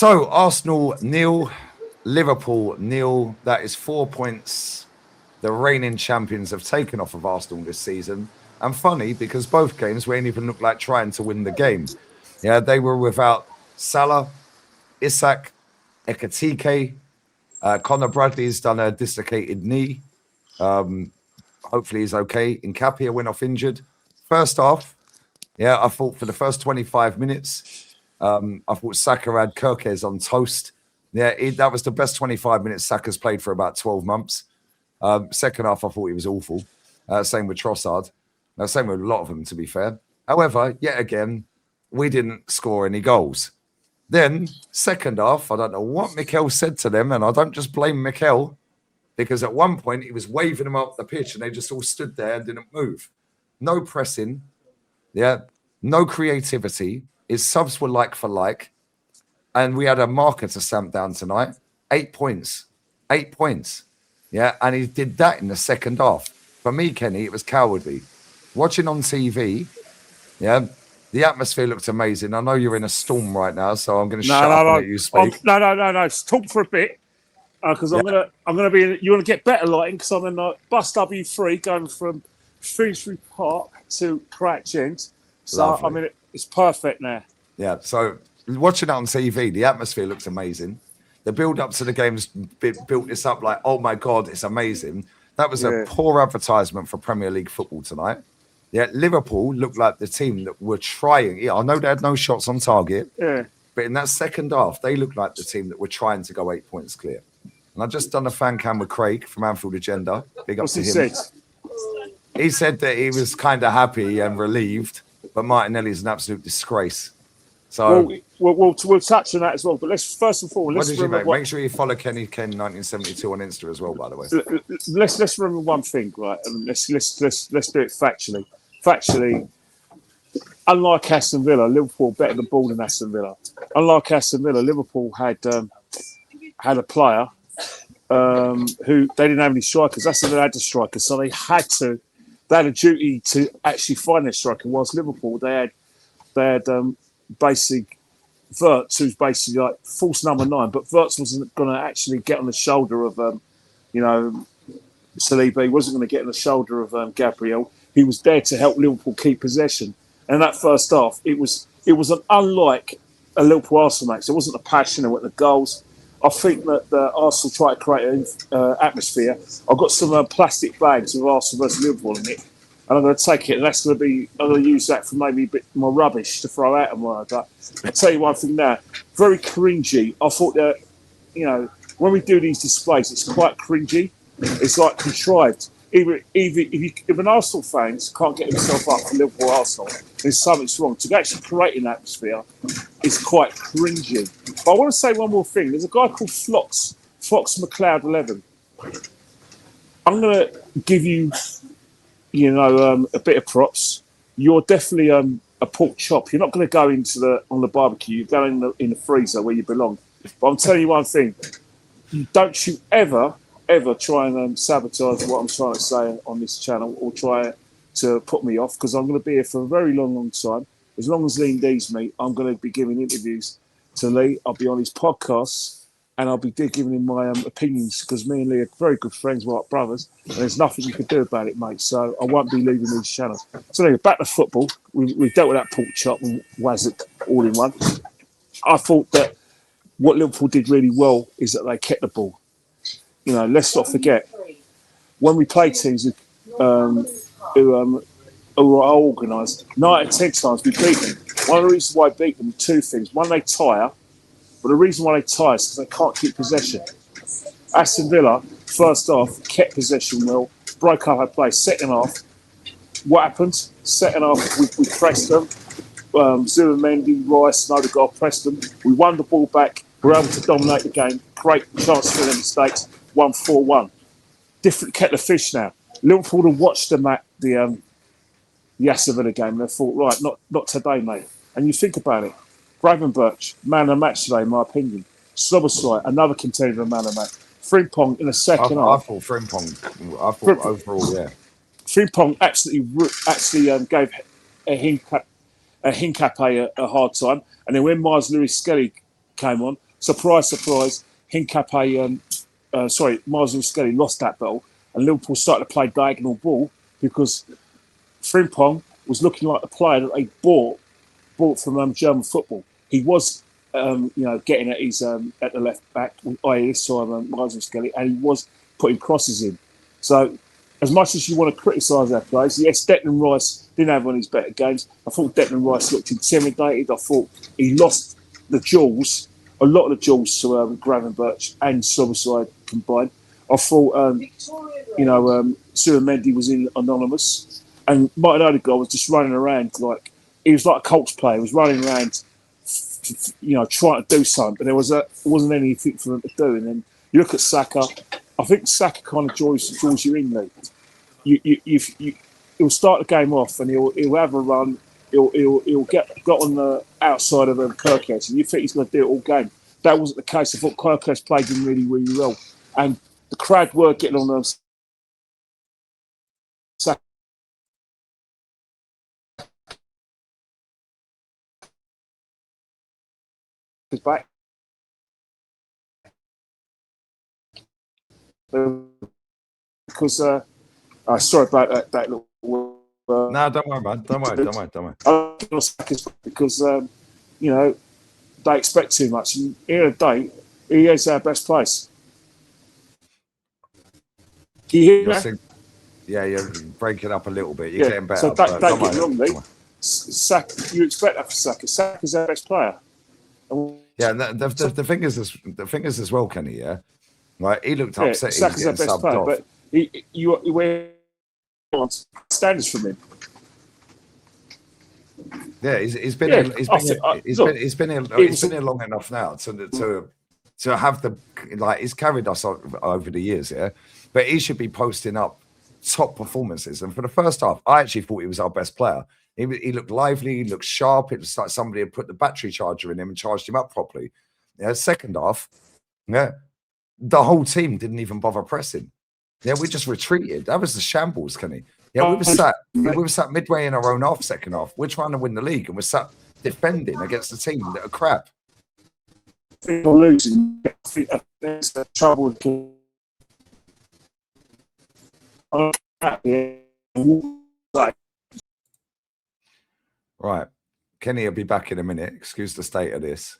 So Arsenal nil, Liverpool nil. That is 4 points the reigning champions have taken off of Arsenal this season. And funny because both games we ain't even looked like trying to win the game. Yeah, they were without Salah, Isak, Ekatike. Conor Bradley's done a dislocated knee. Hopefully he's okay. Nkapia went off injured. First half, yeah, I thought for the first 25 minutes, I thought Saka had Kirkes on toast. Yeah, that was the best 25 minutes Saka's played for about 12 months. Second half, I thought he was awful. Same with Trossard. Same with a lot of them, to be fair. However, yet again, we didn't score any goals. Then, second half, I don't know what Mikel said to them, and I don't just blame Mikel, because at one point he was waving them up the pitch and they just all stood there and didn't move. No pressing, yeah, no creativity. His subs were like for like, and we had a marker to stamp down tonight. 8 points. 8 points. Yeah, and he did that in the second half. For me, Kenny, it was cowardly. Watching on TV, yeah, the atmosphere looked amazing. I know you're in a storm right now, so I'm going to shut up and let you speak. No. Talk for a bit, because I'm gonna be. You want to get better lighting because I'm in bus W3 going from Finsbury Park to Crouch End. So lovely. I mean, it's perfect now. Yeah. So watching it on TV, the atmosphere looks amazing. The build up to the game's built this up like, oh my God, it's amazing. That was a poor advertisement for Premier League football tonight. Yeah, Liverpool looked like the team that were trying. Yeah, I know they had no shots on target. Yeah. But in that second half, they looked like the team that were trying to go 8 points clear. And I just done a fan cam with Craig from Anfield Agenda. Big up to him. Said? He said that he was kind of happy and relieved, but Martinelli's an absolute disgrace. So we'll touch on that as well. But let's first and foremost. What did you make? Make sure you follow Kenny Ken 1972 on Insta as well, by the way. Let's remember one thing, right? And let's do it factually. Factually, unlike Aston Villa, Liverpool better the ball than Aston Villa. Unlike Aston Villa, Liverpool had a player who they didn't have any strikers. Aston Villa had the strikers, so they had a duty to actually find their striker. Whilst Liverpool, they had basically Wirtz, who's basically like false number 9, but Wirtz wasn't going to actually get on the shoulder of Saliba. He wasn't going to get on the shoulder of Gabriel. He was there to help Liverpool keep possession. And that first half, it was unlike a Liverpool Arsenal match. There wasn't the passion, there weren't the goals. I think that Arsenal tried to create an atmosphere. I've got some plastic bags with Arsenal versus Liverpool in it, and I'm going to take it, and I'm going to use that for maybe a bit more rubbish to throw out and like that. I'll tell you one thing now, very cringy. I thought that, when we do these displays, it's quite cringy. It's like contrived. If an Arsenal fan can't get himself up for Liverpool Arsenal, then something's wrong. To actually create an atmosphere is quite cringy. But I want to say one more thing. There's a guy called Fox McLeod 11. I'm going to give you, a bit of props. You're definitely a pork chop. You're not going to go on the barbecue. You're going in the freezer where you belong. But I'm telling you one thing. Don't you ever try and sabotage what I'm trying to say on this channel or try to put me off, because I'm going to be here for a very long time. As long as Lee needs me, I'm going to be giving interviews to Lee. I'll be on his podcasts and I'll be giving him my opinions, because me and Lee are very good friends, we're like brothers, and there's nothing you can do about it, mate. So I won't be leaving these channels. So anyway, back to football. We dealt with that pork chop and Wazit all in one. I thought that what Liverpool did really well is that they kept the ball. Let's not forget, when we play teams who are organised, 9 out of 10 times we beat them. One of the reasons why I beat them, 2 things. One, they tire, but the reason why they tire is because they can't keep possession. Aston Villa, first half, kept possession well, broke up our play. Second half, what happened? Second half, we pressed them. Zubimendi, Rice, and Odegaard pressed them. We won the ball back. We were able to dominate the game. Great chance for their mistakes. 1-4-1. Different kettle of fish now. Liverpool have watched them at the Aston Villa game and they thought, right, not today, mate. And you think about it. Gravenberch, man of the match today, in my opinion. Szoboszlai, another contender of man of the match. Frimpong in the second half. I thought Frimpong overall, yeah. Frimpong actually gave a Hincapié a hard time. And then when Myers Lewis Skelly came on, surprise, surprise, Managerial Skelly lost that battle, and Liverpool started to play diagonal ball because Frimpong was looking like the player that they bought from German football. He was, getting at his at the left back, i.e. this time Managerial Skelly, and he was putting crosses in. So, as much as you want to criticise our players, yes, Declan Rice didn't have one of his better games. I thought Declan Rice looked intimidated. I thought he lost the jewels, a lot of the jewels to Gravenberch and Soboside combined. I thought, Stuart Mendy was in anonymous, and Martin Odegaard was just running around like he was like a Colts player. He was running around, trying to do something, but there wasn't anything for him to do. And then you look at Saka. I think Saka kind of draws you in, Lee. He'll start the game off and he'll have a run. He'll get on the outside of Kirkhouse, and you think he's going to do it all game. That wasn't the case. I thought Kirkhouse played him really, really well, and the crowd were getting on them. Back because sorry about that little. No, don't worry, man. Don't worry. Because they expect too much. And here today, he is our best place. Can you hear me? Yeah, you're breaking up a little bit. You're getting better. So don't get me wrong, Lee. Saka, you expect that for Saka. Saka's our best player. Yeah, the thing is as well, Kenny. Yeah, right. He looked upset. Saka's our best player, but you want standards from him. Yeah, he's been here long enough now to have he's carried us over the years, yeah. But he should be posting up top performances. And for the first half, I actually thought he was our best player. He looked lively, he looked sharp. It was like somebody had put the battery charger in him and charged him up properly. Yeah, second half, yeah, the whole team didn't even bother pressing. Yeah, we just retreated. That was the shambles, Kenny. Yeah, we were sat midway in our own half, second half. We're trying to win the league, and we're sat defending against a team that are crap. We're losing. There's trouble. Right, Kenny will be back in a minute. Excuse the state of this.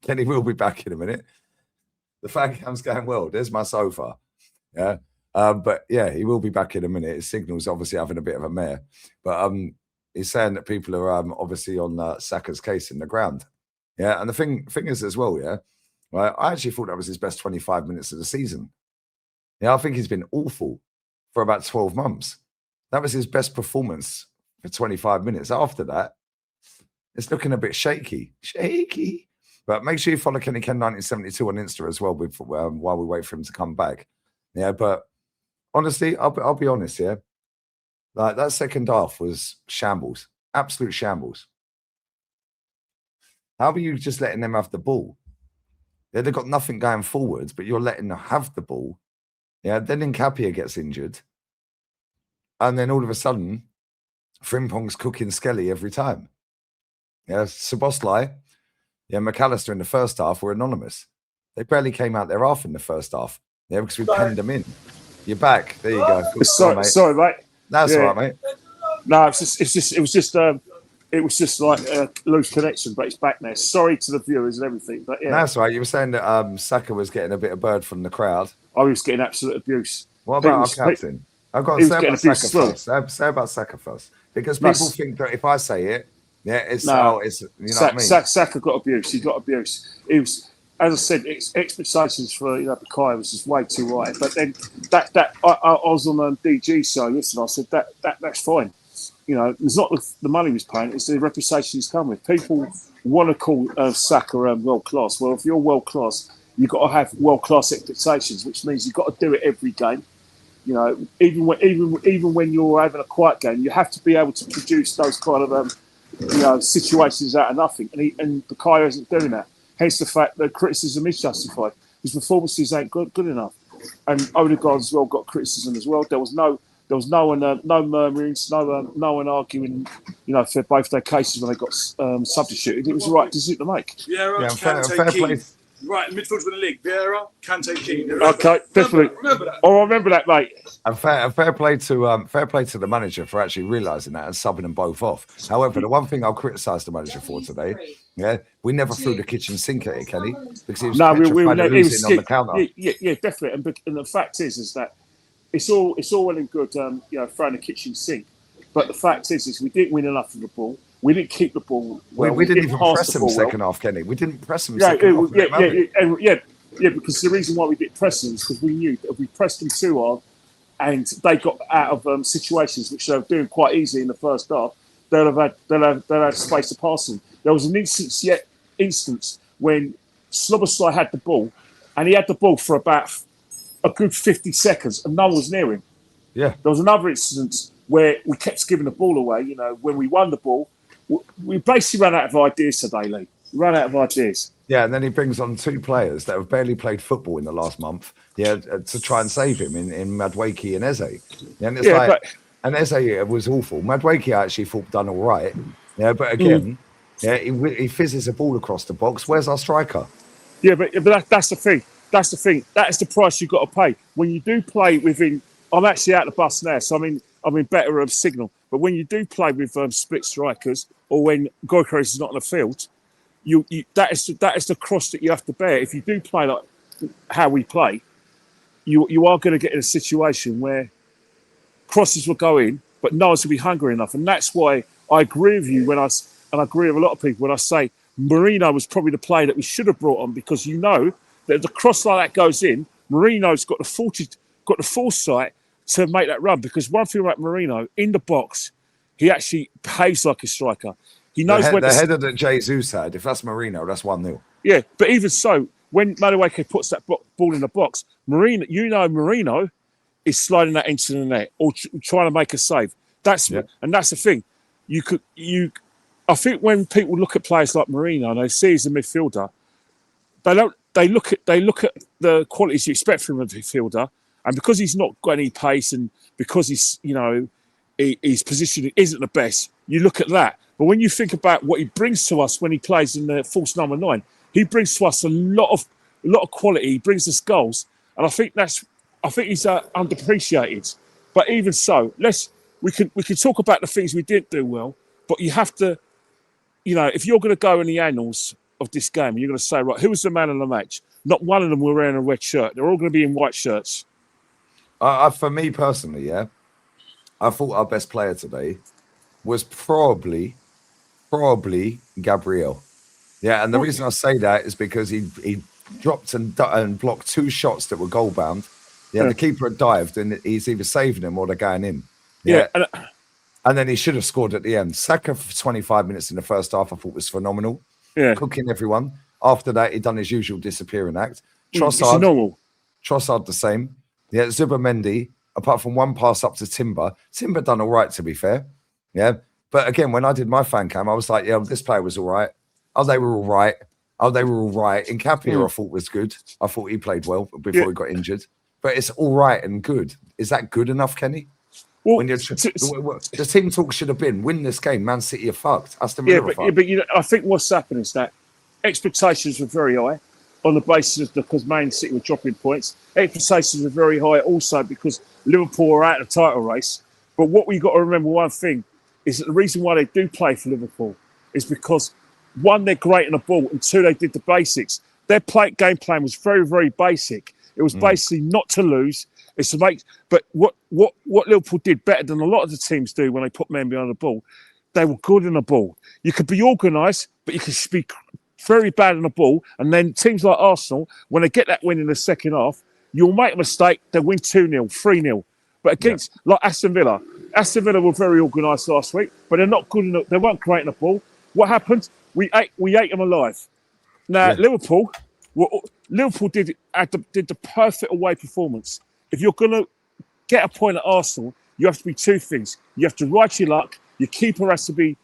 Kenny will be back in a minute. The fan cam's going well. There's my sofa. Yeah. But yeah, he will be back in a minute. His signal's obviously having a bit of a mare. But he's saying that people are obviously on Saka's case in the ground. Yeah, and the thing is as well, yeah, right, I actually thought that was his best 25 minutes of the season. Yeah, I think he's been awful for about 12 months. That was his best performance for 25 minutes. After that, it's looking a bit shaky. But make sure you follow Kenny Ken 1972 on Insta as well while we wait for him to come back. Yeah, but honestly, I'll be honest, yeah. Like that second half was shambles, absolute shambles. How are you just letting them have the ball? Yeah, they've got nothing going forwards, but you're letting them have the ball. Yeah, then Nkapia gets injured. And then all of a sudden, Frimpong's cooking Skelly every time. Yeah, Szoboszlai, yeah, McAllister in the first half were anonymous. They barely came out their half in the first half. Yeah, because we penned them in. You're back. There you go. Sorry, mate. That's all right, mate. No, it was just like a loose connection, but it's back now. Sorry to the viewers and everything, but yeah. That's right. You were saying that Saka was getting a bit of bird from the crowd. I was getting absolute abuse. What about our captain? I've got to say about Saka first. Say about Saka first, because people think that if I say it, yeah, it's you know what I mean. Saka got abuse. He got abuse. He was, as I said, expectations for Bukayo was just way too high. But then I was on DG show yesterday. I said that's fine. You know, it's not the money he's paying; it's the reputation he's come with. People want to call Saka world class. Well, if you're world class, you've got to have world class expectations, which means you've got to do it every game. You know, even when you're having a quiet game, you have to be able to produce those kind of situations out of nothing. And Bukayo isn't doing that. Hence the fact that criticism is justified. His performances ain't good enough. And Odegaard as well got criticism as well. There was no There was no one, no murmurings, no one arguing, for both their cases when they got substituted. It was the right decision to make. Vieira, Kante, Keane. Right, midfield's with the league. Vieira, Kante, Keane. Okay, definitely. Remember that. Oh, I remember that, mate. And fair play to the manager for actually realising that and subbing them both off. However, the one thing I'll criticise the manager for today, we never threw the kitchen sink at it, Kenny, because he was petrified of losing on the counter. Yeah, definitely. And the fact is that it's all well and good, throwing the kitchen sink. But the fact is we didn't win enough of the ball. We didn't keep the ball well. We didn't even press them second half, Kenny. We didn't press them second half. Yeah, because the reason why we didn't press them is because we knew that if we pressed them too hard and they got out of situations which they were doing quite easily in the first half, they'll have space to pass them. There was an instance when Slobosly had the ball, and he had the ball for about a good 50 seconds, and no one was near him. Yeah. There was another instance where we kept giving the ball away. When we won the ball, we basically ran out of ideas today, Lee. We ran out of ideas. Yeah, and then he brings on two players that have barely played football in the last month, to try and save him in Madueke and Eze. Yeah, and and Eze was awful. Madueke I actually thought done all right. Yeah, but again, he fizzes a ball across the box. Where's our striker? Yeah, but that's the thing. That's the thing. That is the price you've got to pay when you do play within. I'm actually out the bus now, so I'm in better signal. But when you do play with split strikers, or when Goycrest is not on the field, that is the cross that you have to bear. If you do play like how we play, you are going to get in a situation where crosses will go in, but no one's going to be hungry enough. And that's why I agree with you and I agree with a lot of people when I say Marino was probably the player that we should have brought on, because that if the cross like that goes in, Marino's got the foresight to make that run. Because one thing about Marino, in the box, he actually behaves like a striker. He knows the header that Jesus had, if that's Marino, that's 1-0. Yeah, but even so, when Madueke puts that ball in the box, Marino is sliding that into the net or trying to make a save. And that's the thing. I think when people look at players like Marino and they see he's a midfielder, they look at the qualities you expect from a midfielder, and because he's not got any pace and because his positioning isn't the best, you look at that. But when you think about what he brings to us when he plays in the false number 9, he brings to us a lot of quality. He brings us goals, and I think he's underappreciated. But even so, we can talk about the things we didn't do well, but you have to, if you're going to go in the annals of this game, you're going to say, right, who was the man of the match? Not one of them were wearing a red shirt. They're all going to be in white shirts. For me personally, I thought our best player today was probably Gabriel. Yeah, and the reason I say that is because he dropped and blocked 2 shots that were goal bound. Yeah, the keeper had dived and he's either saving them or they're going in. Yeah. And then he should have scored at the end. Saka for 25 minutes in the first half, I thought was phenomenal. Yeah. Cooking everyone. After that, he'd done his usual disappearing act. Trossard the same. Yeah, Zubimendi, apart from one pass up to Timber done all right, to be fair. Yeah. But again, when I did my fan cam, I was like, this player was all right. They were all right. Nkapia, I thought was good. I thought he played well before he got injured. But it's all right and good. Is that good enough, Kenny? Well, the team talk should have been win this game. Man City are fucked. Aston Villa are fucked. But I think what's happened is that expectations were very high on the basis of because Man City were dropping points. Expectations were very high also because Liverpool are out of the title race. But what we got to remember, one thing, is that the reason why they do play for Liverpool is because, one, they're great on the ball, and two, they did the basics. Their game plan was very, very basic. It was basically not to lose. It's to make. But what Liverpool did better than a lot of the teams do when they put men behind the ball, they were good on the ball. You could be organised, but you could be very bad on the ball. And then teams like Arsenal, when they get that win in the second half, you'll make a mistake. They win 2-0, 3-0. But against like Aston Villa were very organised last week, but they're not good enough. They weren't great on the ball. What happened? We ate them alive. Now Liverpool did the perfect away performance. If you're going to get a point at Arsenal, you have to be two things. You have to ride your luck. Your keeper has to be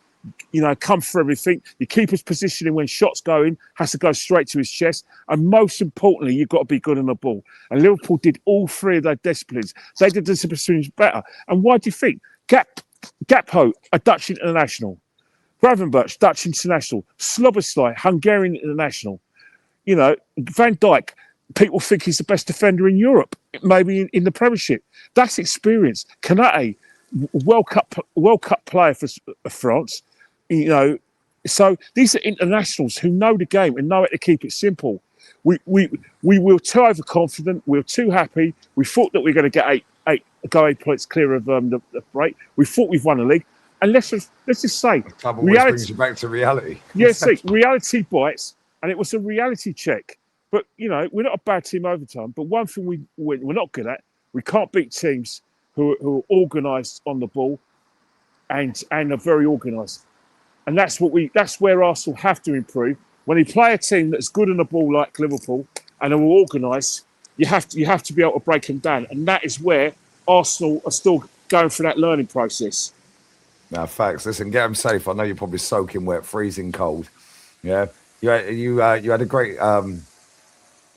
come for everything. Your keeper's positioning when shots go in has to go straight to his chest. And most importantly, you've got to be good on the ball. And Liverpool did all three of those disciplines. They did the disciplines better. And why do you think? Gakpo, a Dutch international. Gravenberch, Dutch international. Szoboszlai, Hungarian international. Van Dijk, people think he's the best defender in Europe, maybe in the Premiership. That's experience. Kanate, World Cup player for France. So these are internationals who know the game and know how to keep it simple. We were too overconfident. We were too happy. We thought that we were going to get 8 points clear of the break. We thought we've won the league. And let's just say, reality brings you back to reality. Yes, reality bites, and it was a reality check. But we're not a bad team overtime. But one thing we're not good at, we can't beat teams who are organised on the ball, and are very organised. And that's where Arsenal have to improve. When you play a team that's good on the ball like Liverpool and are organised, you have to be able to break them down. And that is where Arsenal are still going through that learning process. No, facts. Listen, get them safe. I know you're probably soaking wet, freezing cold. Yeah, you had a great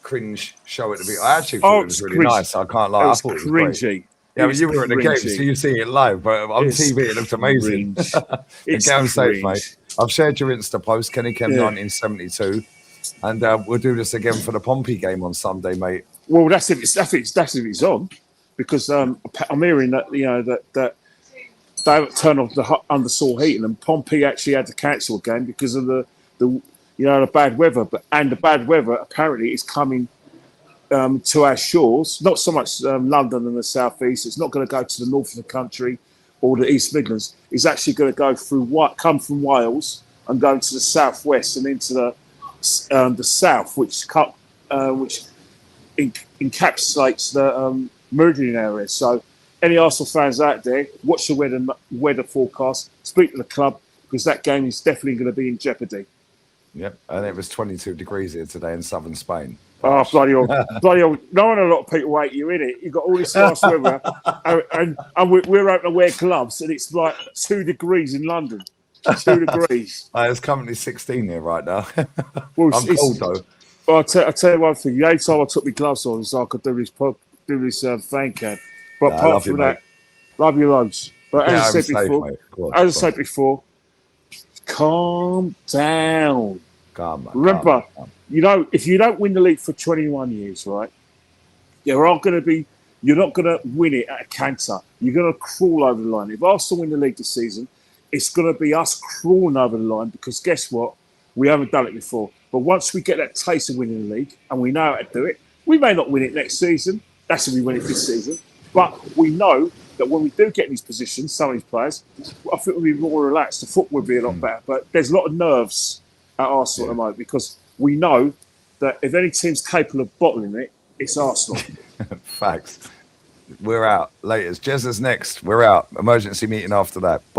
cringe show at the beginning. I actually thought it was really nice. I can't lie. I thought it was cringy. Great. Yeah, but you were at the game, so you see it live. But on TV, it looked amazing. Get them safe, mate. I've shared your Insta post, Kenny Kem 1972, and we'll do this again for the Pompey game on Sunday, mate. Well, that's if it's on, because I'm hearing that that they haven't turned off the undersaw heating, and Pompey actually had to cancel a game because of the bad weather. And the bad weather apparently is coming to our shores. Not so much London and the southeast. It's not going to go to the north of the country or the East Midlands. It's actually going to go come from Wales and go to the southwest and into the south, which encapsulates the Meridian area. So any Arsenal fans out there, watch the weather forecast, speak to the club, because that game is definitely going to be in jeopardy. Yep, and it was 22 degrees here today in southern Spain. Oh, bloody hell. Bloody hell. Knowing a lot of people hate you, innit? You've got all this nice weather, and we're having to wear gloves, and it's like 2 degrees in London. 2 degrees. It's currently 16 here right now. Well, I'm cold, though. Well, I'll tell you one thing. The only time I took my gloves on so I could do this fan cam. But apart from that, love you loads. But as I said before, calm down. Calm, man. Remember, if you don't win the league for 21 years, right, you're not going to win it at a canter. You're going to crawl over the line. If Arsenal win the league this season, it's going to be us crawling over the line, because guess what? We haven't done it before. But once we get that taste of winning the league and we know how to do it, we may not win it next season. That's if we win it this season. But we know that when we do get in these positions, some of these players, I think we'll be more relaxed. The football will be a lot better. But there's a lot of nerves at Arsenal at the moment, because we know that if any team's capable of bottling it, it's Arsenal. Facts. We're out. Laters. Jezza's next. We're out. Emergency meeting after that. Bye.